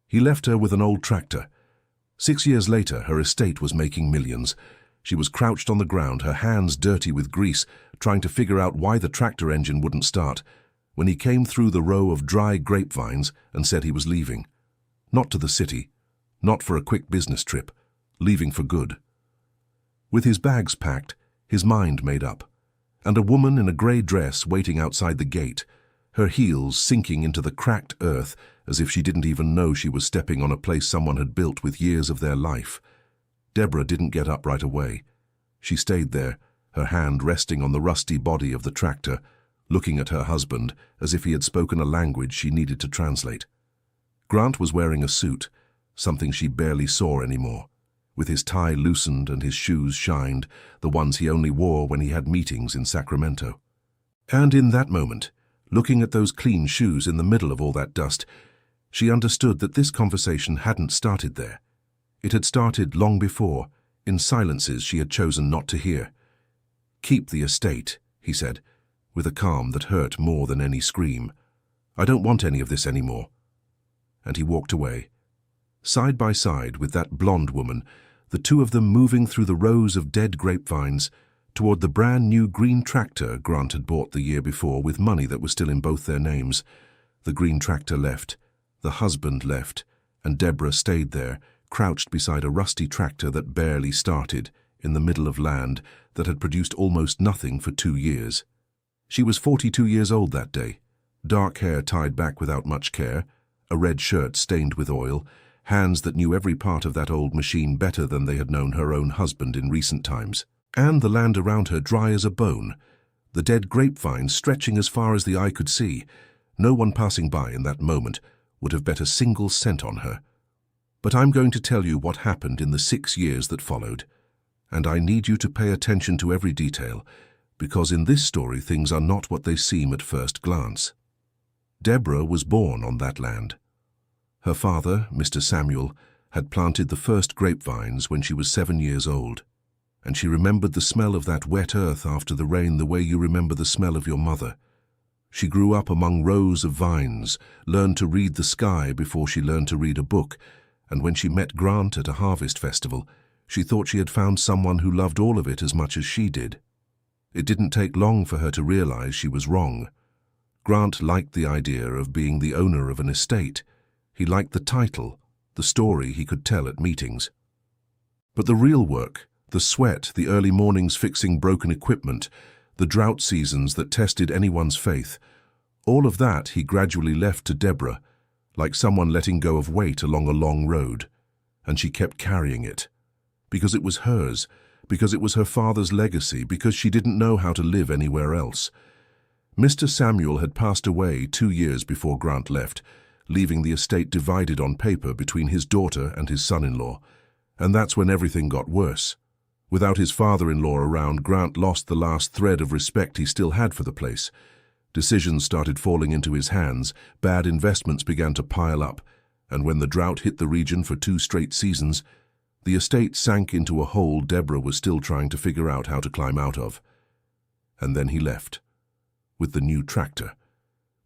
He left her with an old tractor. 6 years later, her estate was making millions. She was crouched on the ground, her hands dirty with grease, trying to figure out why the tractor engine wouldn't start, when he came through the row of dry grapevines and said he was leaving. Not to the city, not for a quick business trip, leaving for good. With his bags packed, his mind made up, and a woman in a grey dress waiting outside the gate, her heels sinking into the cracked earth as if she didn't even know she was stepping on a place someone had built with years of their life. Deborah didn't get up right away. She stayed there, her hand resting on the rusty body of the tractor, looking at her husband as if he had spoken a language she needed to translate. Grant was wearing a suit, something she barely saw anymore, with his tie loosened and his shoes shined, the ones he only wore when he had meetings in Sacramento. And in that moment, looking at those clean shoes in the middle of all that dust, she understood that this conversation hadn't started there. It had started long before, in silences she had chosen not to hear. "Keep the estate," he said, with a calm that hurt more than any scream. "I don't want any of this anymore." And he walked away, side by side with that blonde woman, the two of them moving through the rows of dead grapevines toward the brand-new green tractor Grant had bought the year before with money that was still in both their names. The green tractor left, the husband left, and Deborah stayed there, crouched beside a rusty tractor that barely started, in the middle of land that had produced almost nothing for 2 years. She was 42 years old that day, dark hair tied back without much care, a red shirt stained with oil, hands that knew every part of that old machine better than they had known her own husband in recent times, and the land around her dry as a bone, the dead grapevines stretching as far as the eye could see. No one passing by in that moment would have bet a single cent on her. But I'm going to tell you what happened in the 6 years that followed, and I need you to pay attention to every detail, because in this story things are not what they seem at first glance. Deborah was born on that land. Her father, Mr. Samuel, had planted the first grapevines when she was 7 years old, and she remembered the smell of that wet earth after the rain the way you remember the smell of your mother. She grew up among rows of vines, learned to read the sky before she learned to read a book, and when she met Grant at a harvest festival, she thought she had found someone who loved all of it as much as she did. It didn't take long for her to realize she was wrong. Grant liked the idea of being the owner of an estate. He liked the title, the story he could tell at meetings. But the real work, the sweat, the early mornings fixing broken equipment, the drought seasons that tested anyone's faith, all of that he gradually left to Deborah, like someone letting go of weight along a long road, and she kept carrying it. Because it was hers, because it was her father's legacy, because she didn't know how to live anywhere else. Mr. Samuel had passed away 2 years before Grant left, leaving the estate divided on paper between his daughter and his son-in-law, and that's when everything got worse. Without his father-in-law around, Grant lost the last thread of respect he still had for the place. Decisions started falling into his hands, bad investments began to pile up, and when the drought hit the region for 2 straight seasons, the estate sank into a hole Deborah was still trying to figure out how to climb out of. And then he left, with the new tractor,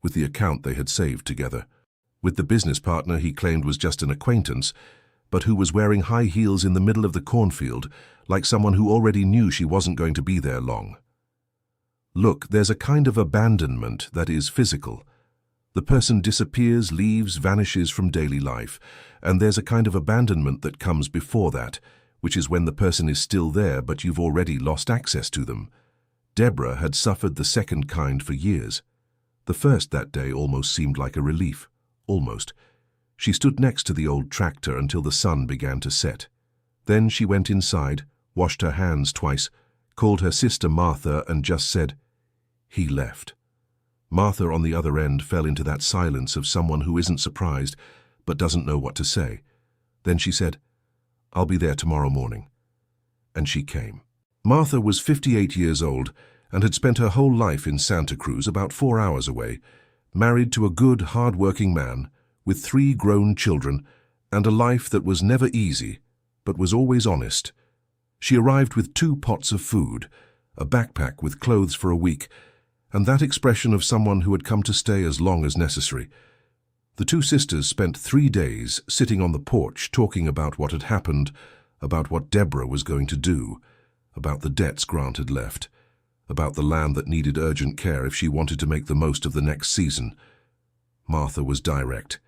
with the account they had saved together, with the business partner he claimed was just an acquaintance, but who was wearing high heels in the middle of the cornfield, like someone who already knew she wasn't going to be there long. Look, there's a kind of abandonment that is physical. The person disappears, leaves, vanishes from daily life, and there's a kind of abandonment that comes before that, which is when the person is still there but you've already lost access to them. Deborah had suffered the second kind for years. The first that day almost seemed like a relief. Almost. She stood next to the old tractor until the sun began to set. Then she went inside, washed her hands twice, called her sister Martha and just said, "He left." Martha on the other end fell into that silence of someone who isn't surprised but doesn't know what to say. Then she said, "I'll be there tomorrow morning." And she came. Martha was 58 years old and had spent her whole life in Santa Cruz, about 4 hours away, married to a good, hard-working man, with 3 grown children, and a life that was never easy, but was always honest. She arrived with 2 pots of food, a backpack with clothes for a week, and that expression of someone who had come to stay as long as necessary. The two sisters spent 3 days sitting on the porch talking about what had happened, about what Deborah was going to do, about the debts Grant had left, about the land that needed urgent care if she wanted to make the most of the next season. Martha was direct.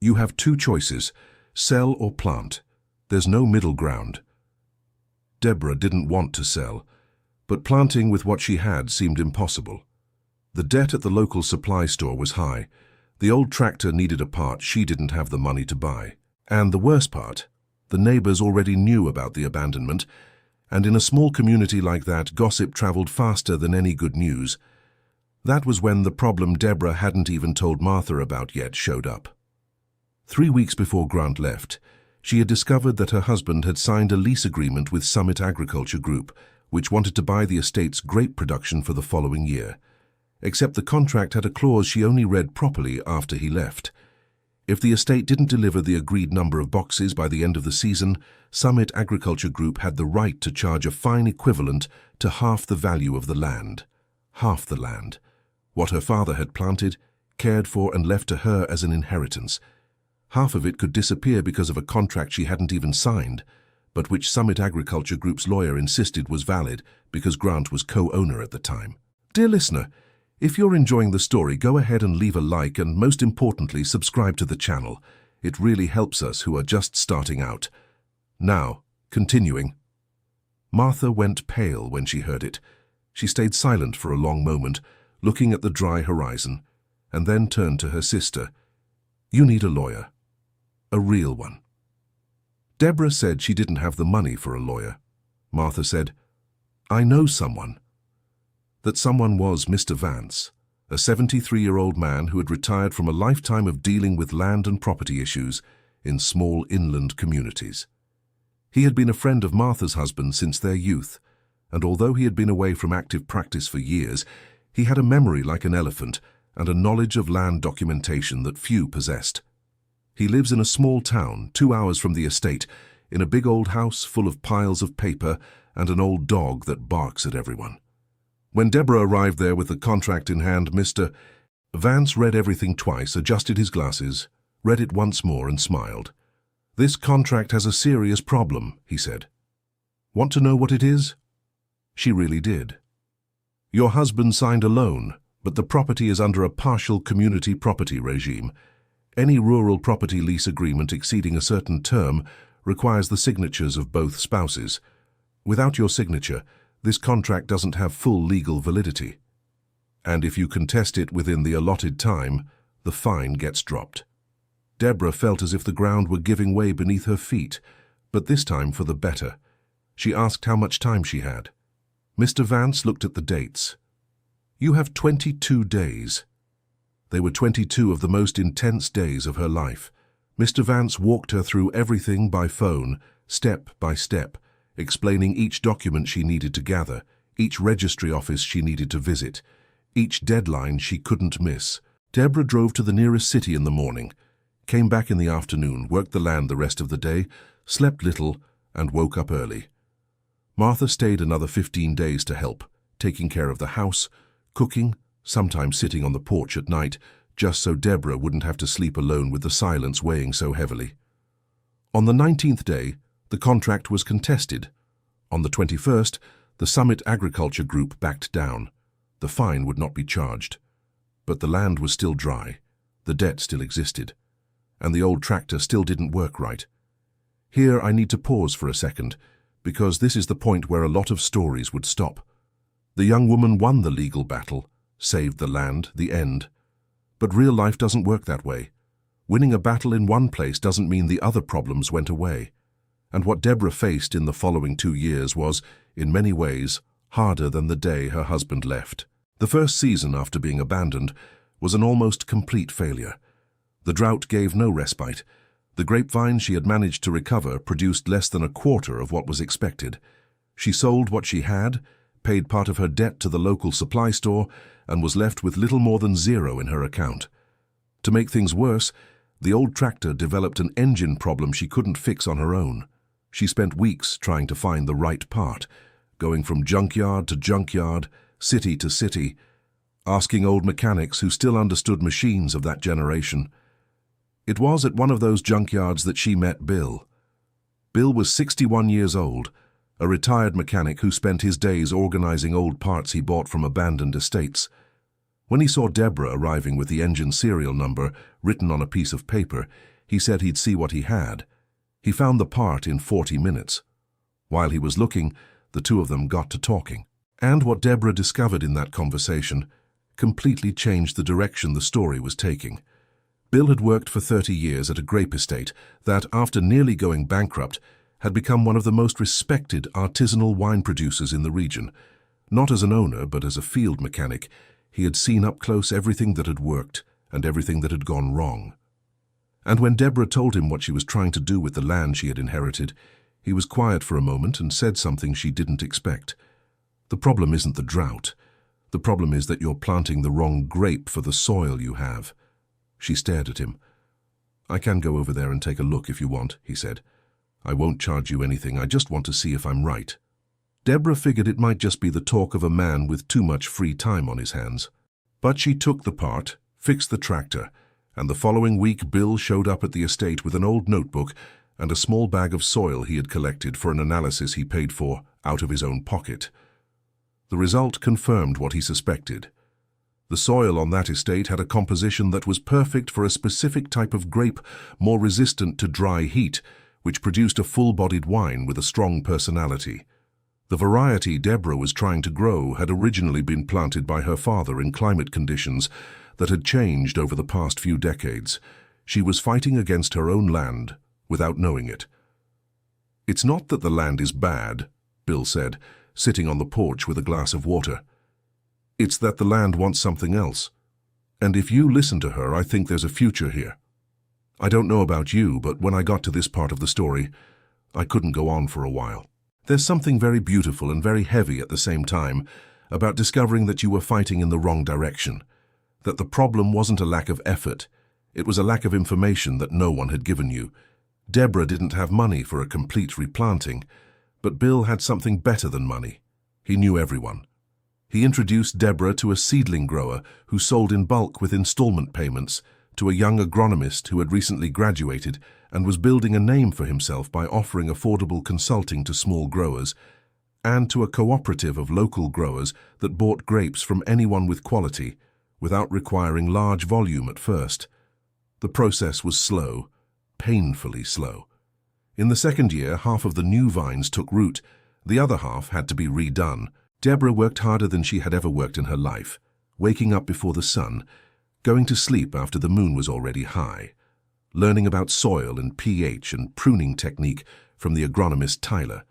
You have 2 choices, sell or plant. There's no middle ground. Deborah didn't want to sell, but planting with what she had seemed impossible. The debt at the local supply store was high. The old tractor needed a part she didn't have the money to buy. And the worst part, the neighbors already knew about the abandonment, and in a small community like that, gossip traveled faster than any good news. That was when the problem Deborah hadn't even told Martha about yet showed up. 3 weeks before Grant left, she had discovered that her husband had signed a lease agreement with Summit Agriculture Group, which wanted to buy the estate's grape production for the following year. Except the contract had a clause she only read properly after he left. If the estate didn't deliver the agreed number of boxes by the end of the season, Summit Agriculture Group had the right to charge a fine equivalent to half the value of the land. Half the land. What her father had planted, cared for and left to her as an inheritance. Half of it could disappear because of a contract she hadn't even signed, but which Summit Agriculture Group's lawyer insisted was valid because Grant was co-owner at the time. Dear listener, if you're enjoying the story, go ahead and leave a like and, most importantly, subscribe to the channel. It really helps us who are just starting out. Now, continuing. Martha went pale when she heard it. She stayed silent for a long moment, looking at the dry horizon, and then turned to her sister. You need a lawyer. A real one. Deborah said she didn't have the money for a lawyer. Martha said, I know someone. That someone was Mr. Vance, a 73-year-old man who had retired from a lifetime of dealing with land and property issues in small inland communities. He had been a friend of Martha's husband since their youth, and although he had been away from active practice for years, he had a memory like an elephant and a knowledge of land documentation that few possessed. He lives in a small town 2 hours from the estate, in a big old house full of piles of paper and an old dog that barks at everyone. When Deborah arrived there with the contract in hand, Mr. Vance read everything twice, adjusted his glasses, read it once more and smiled. This contract has a serious problem, he said. Want to know what it is? She really did. Your husband signed a loan, but the property is under a partial community property regime. Any rural property lease agreement exceeding a certain term requires the signatures of both spouses. Without your signature, this contract doesn't have full legal validity. And if you contest it within the allotted time, the fine gets dropped. Deborah felt as if the ground were giving way beneath her feet, but this time for the better. She asked how much time she had. Mr. Vance looked at the dates. You have 22 days. They were 22 of the most intense days of her life. Mr. Vance walked her through everything by phone, step by step, explaining each document she needed to gather, each registry office she needed to visit, each deadline she couldn't miss. Deborah drove to the nearest city in the morning, came back in the afternoon, worked the land the rest of the day, slept little, and woke up early. Martha stayed another 15 days to help, taking care of the house, cooking, sometimes sitting on the porch at night, just so Deborah wouldn't have to sleep alone with the silence weighing so heavily. On the 19th day, the contract was contested. On the 21st, the Summit Agriculture Group backed down. The fine would not be charged. But the land was still dry, the debt still existed, and the old tractor still didn't work right. Here I need to pause for a second, because this is the point where a lot of stories would stop. The young woman won the legal battle, saved the land, the end. But real life doesn't work that way. Winning a battle in one place doesn't mean the other problems went away. And what Deborah faced in the following 2 years was, in many ways, harder than the day her husband left. The first season after being abandoned was an almost complete failure. The drought gave no respite. The grapevines she had managed to recover produced less than a quarter of what was expected. She sold what she had, paid part of her debt to the local supply store, and was left with little more than zero in her account. To make things worse, the old tractor developed an engine problem she couldn't fix on her own. She spent weeks trying to find the right part, going from junkyard to junkyard, city to city, asking old mechanics who still understood machines of that generation. It was at one of those junkyards that she met Bill. Bill was 61 years old, a retired mechanic who spent his days organizing old parts he bought from abandoned estates. When he saw Deborah arriving with the engine serial number written on a piece of paper, he said he'd see what he had. He found the part in 40 minutes. While he was looking, the two of them got to talking. And what Deborah discovered in that conversation completely changed the direction the story was taking. Bill had worked for 30 years at a grape estate that, after nearly going bankrupt, had become one of the most respected artisanal wine producers in the region. Not as an owner, but as a field mechanic, he had seen up close everything that had worked and everything that had gone wrong. And when Deborah told him what she was trying to do with the land she had inherited, he was quiet for a moment and said something she didn't expect. The problem isn't the drought. The problem is that you're planting the wrong grape for the soil you have. She stared at him. I can go over there and take a look if you want, he said. I won't charge you anything, I just want to see if I'm right. Deborah figured it might just be the talk of a man with too much free time on his hands. But she took the part, fixed the tractor, and the following week Bill showed up at the estate with an old notebook and a small bag of soil he had collected for an analysis he paid for out of his own pocket. The result confirmed what he suspected. The soil on that estate had a composition that was perfect for a specific type of grape more resistant to dry heat, which produced a full-bodied wine with a strong personality. The variety Deborah was trying to grow had originally been planted by her father in climate conditions that had changed over the past few decades. She was fighting against her own land without knowing it. It's not that the land is bad, Bill said, sitting on the porch with a glass of water. It's that the land wants something else. And if you listen to her, I think there's a future here. I don't know about you, but when I got to this part of the story, I couldn't go on for a while. There's something very beautiful and very heavy at the same time about discovering that you were fighting in the wrong direction, that the problem wasn't a lack of effort, it was a lack of information that no one had given you. Deborah didn't have money for a complete replanting, but Bill had something better than money. He knew everyone. He introduced Deborah to a seedling grower who sold in bulk with installment payments, to a young agronomist who had recently graduated and was building a name for himself by offering affordable consulting to small growers, and to a cooperative of local growers that bought grapes from anyone with quality, without requiring large volume at first. The process was slow, painfully slow. In the second year, half of the new vines took root, the other half had to be redone. Deborah worked harder than she had ever worked in her life, waking up before the sun, going to sleep after the moon was already high, learning about soil and pH and pruning technique from the agronomist Tyler,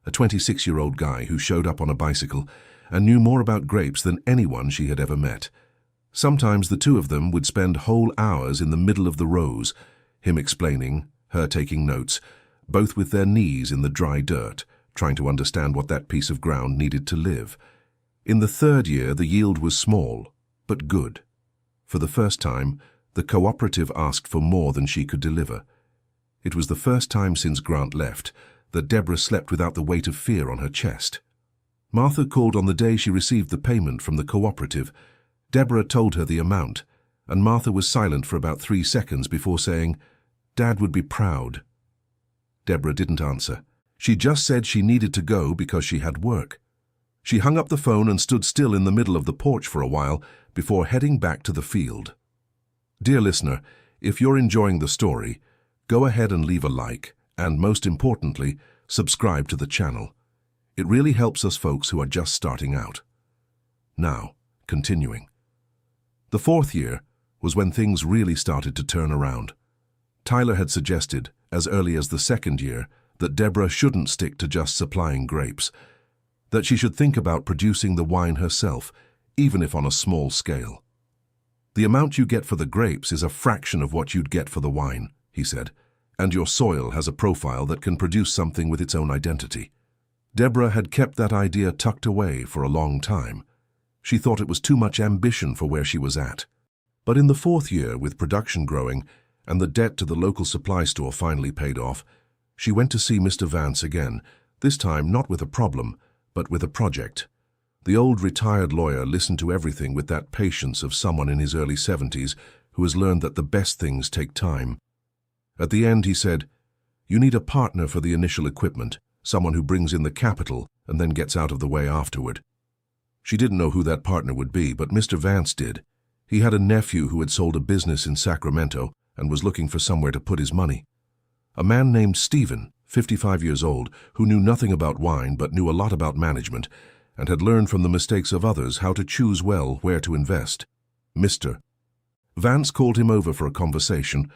a 26-year-old guy who showed up on a bicycle and knew more about grapes than anyone she had ever met. Sometimes the two of them would spend whole hours in the middle of the rows, him explaining, her taking notes, both with their knees in the dry dirt, trying to understand what that piece of ground needed to live. In the third year, the yield was small, but good. For the first time, the cooperative asked for more than she could deliver. It was the first time since Grant left that Deborah slept without the weight of fear on her chest. Martha called on the day she received the payment from the cooperative. Deborah told her the amount, and Martha was silent for about 3 seconds before saying, "Dad would be proud." Deborah didn't answer. She just said she needed to go because she had work. She hung up the phone and stood still in the middle of the porch for a while before heading back to the field. Dear listener, if you're enjoying the story, go ahead and leave a like, and most importantly, subscribe to the channel. It really helps us folks who are just starting out. Now, continuing. The fourth year was when things really started to turn around. Tyler had suggested, as early as the second year, that Deborah shouldn't stick to just supplying grapes, that she should think about producing the wine herself, even if on a small scale. The amount you get for the grapes is a fraction of what you'd get for the wine, he said, and your soil has a profile that can produce something with its own identity. Deborah had kept that idea tucked away for a long time. She thought it was too much ambition for where she was at. But in the fourth year, with production growing and the debt to the local supply store finally paid off, she went to see Mr. Vance again, this time not with a problem, but with a project. The old retired lawyer listened to everything with that patience of someone in his early 70s who has learned that the best things take time. At the end, he said, "You need a partner for the initial equipment, someone who brings in the capital and then gets out of the way afterward." She didn't know who that partner would be, but Mr. Vance did. He had a nephew who had sold a business in Sacramento and was looking for somewhere to put his money. A man named Stephen, 55 years old, who knew nothing about wine but knew a lot about management and had learned from the mistakes of others how to choose well where to invest. Mr. Vance called him over for a conversation.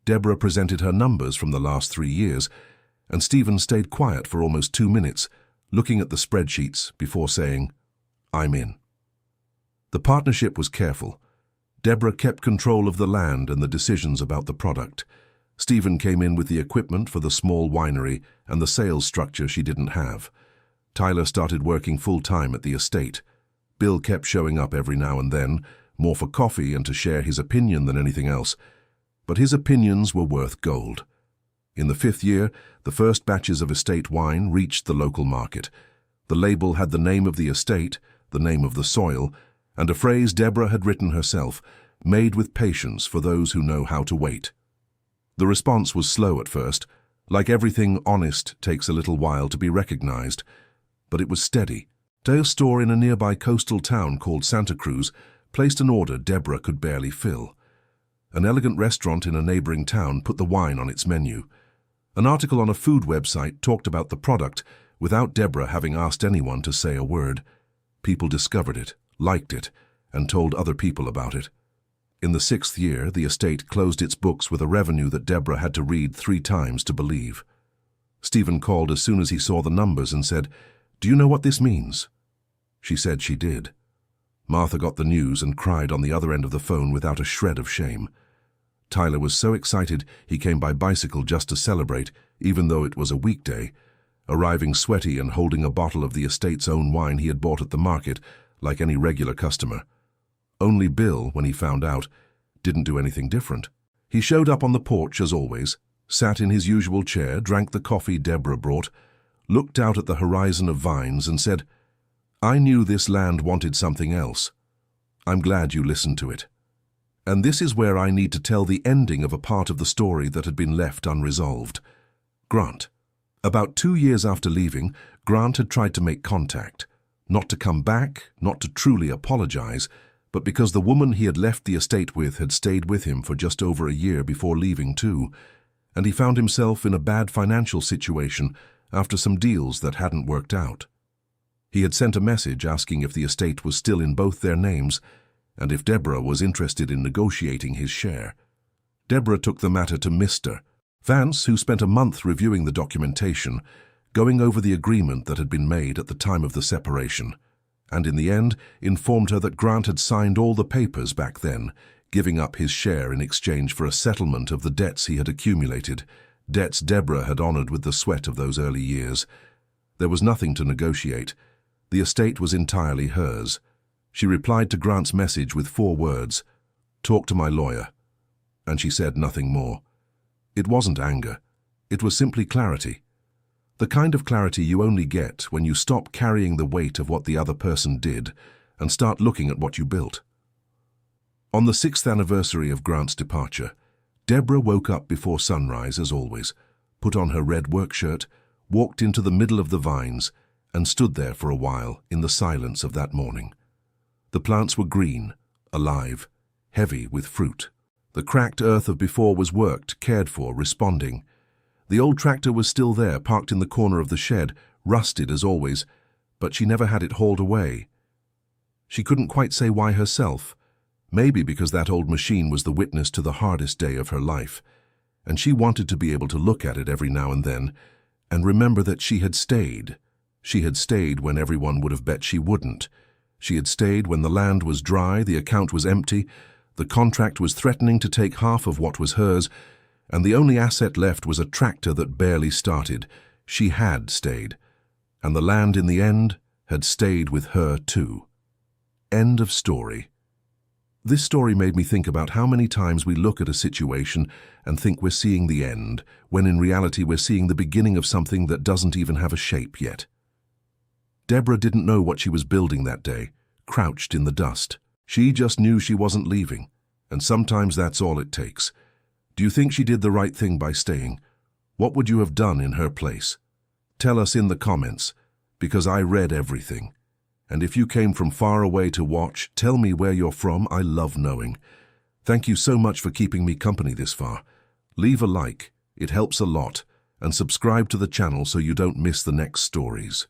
Deborah presented her numbers from the last 3 years, and Stephen stayed quiet for almost 2 minutes, looking at the spreadsheets before saying, "I'm in." The partnership was careful. Deborah kept control of the land and the decisions about the product. Stephen came in with the equipment for the small winery and the sales structure she didn't have. Tyler started working full-time at the estate. Bill kept showing up every now and then, more for coffee and to share his opinion than anything else. But his opinions were worth gold. In the 5th year, the first batches of estate wine reached the local market. The label had the name of the estate, the name of the soil, and a phrase Deborah had written herself, "Made with patience for those who know how to wait." The response was slow at first. Like everything honest takes a little while to be recognized. But it was steady. A store in a nearby coastal town called Santa Cruz placed an order Deborah could barely fill. An elegant restaurant in a neighboring town put the wine on its menu. An article on a food website talked about the product without Deborah having asked anyone to say a word. People discovered it, liked it, and told other people about it. In the 6th year, the estate closed its books with a revenue that Deborah had to read 3 times to believe. Stephen called as soon as he saw the numbers and said, "Do you know what this means?" She said she did. Martha got the news and cried on the other end of the phone without a shred of shame. Tyler was so excited he came by bicycle just to celebrate, even though it was a weekday, arriving sweaty and holding a bottle of the estate's own wine he had bought at the market, like any regular customer. Only Bill, when he found out, didn't do anything different. He showed up on the porch as always, sat in his usual chair, drank the coffee Deborah brought, looked out at the horizon of vines and said, "I knew this land wanted something else. I'm glad you listened to it." And this is where I need to tell the ending of a part of the story that had been left unresolved. Grant. About 2 years after leaving, Grant had tried to make contact. Not to come back, not to truly apologize, but because the woman he had left the estate with had stayed with him for just over a year before leaving too, and he found himself in a bad financial situation after some deals that hadn't worked out. He had sent a message asking if the estate was still in both their names and if Deborah was interested in negotiating his share. Deborah took the matter to Mr. Vance, who spent a month reviewing the documentation, going over the agreement that had been made at the time of the separation, and in the end informed her that Grant had signed all the papers back then, giving up his share in exchange for a settlement of the debts he had accumulated, debts Deborah had honored with the sweat of those early years. There was nothing to negotiate. The estate was entirely hers. She replied to Grant's message with 4 words, "Talk to my lawyer," and she said nothing more. It wasn't anger. It was simply clarity. The kind of clarity you only get when you stop carrying the weight of what the other person did and start looking at what you built. On the 6th anniversary of Grant's departure, Deborah woke up before sunrise as always, put on her red work shirt, walked into the middle of the vines, and stood there for a while in the silence of that morning. The plants were green, alive, heavy with fruit. The cracked earth of before was worked, cared for, responding. The old tractor was still there, parked in the corner of the shed, rusted as always, but she never had it hauled away. She couldn't quite say why herself. Maybe because that old machine was the witness to the hardest day of her life, and she wanted to be able to look at it every now and then and remember that she had stayed. She had stayed when everyone would have bet she wouldn't. She had stayed when the land was dry, the account was empty, the contract was threatening to take half of what was hers, and the only asset left was a tractor that barely started. She had stayed, and the land in the end had stayed with her too. End of story. This story made me think about how many times we look at a situation and think we're seeing the end, when in reality we're seeing the beginning of something that doesn't even have a shape yet. Deborah didn't know what she was building that day, crouched in the dust. She just knew she wasn't leaving, And sometimes that's all it takes. Do you think she did the right thing by staying? What would you have done in her place? Tell us in the comments, because I read everything. And if you came from far away to watch, tell me where you're from. I love knowing. Thank you so much for keeping me company this far. Leave a like, it helps a lot, and subscribe to the channel so you don't miss the next stories.